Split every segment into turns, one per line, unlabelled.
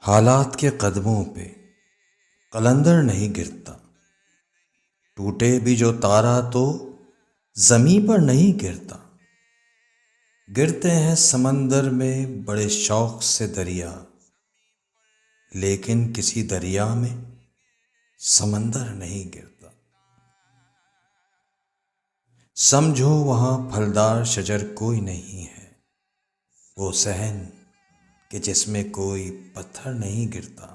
حالات کے قدموں پہ قلندر نہیں گرتا، ٹوٹے بھی جو تارا تو زمیں پر نہیں گرتا۔ گرتے ہیں سمندر میں بڑے شوق سے دریا، لیکن کسی دریا میں سمندر نہیں گرتا۔ سمجھو وہاں پھلدار شجر کوئی نہیں ہے، وہ صحن کہ جس میں کوئی پتھر نہیں گرتا۔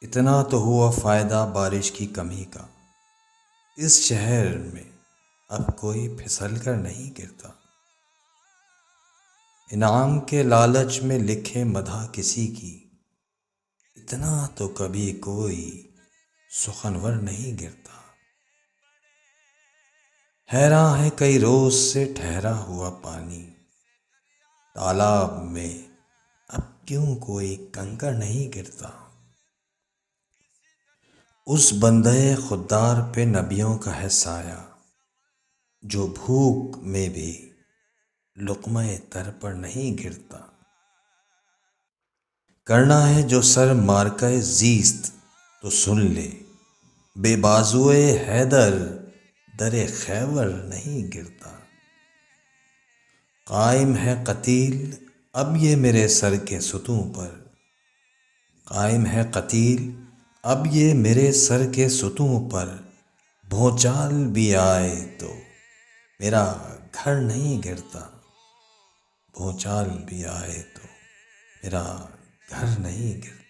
اتنا تو ہوا فائدہ بارش کی کمی کا، اس شہر میں اب کوئی پھسل کر نہیں گرتا۔ انعام کے لالچ میں لکھے مدح کسی کی، اتنا تو کبھی کوئی سخنور نہیں گرتا۔ حیراں ہے کئی روز سے ٹھہرا ہوا پانی، تالاب میں اب کیوں کوئی کنکر نہیں گرتا۔ اس بندہ خوددار پہ نبیوں کا ہے سایہ، جو بھوک میں بھی لقمہ تر پر نہیں گرتا۔ کرنا ہے جو سر مارکہ زیست تو سن لے، بے بازوئے حیدر در خیبر نہیں گرتا۔ قائم ہے قتیل اب یہ میرے سر کے ستوں پر، قائم ہے قتیل اب یہ میرے سر کے ستوں پر۔ بھونچال بھی آئے تو میرا گھر نہیں گرتا، بھونچال بھی آئے تو میرا گھر نہیں گرتا۔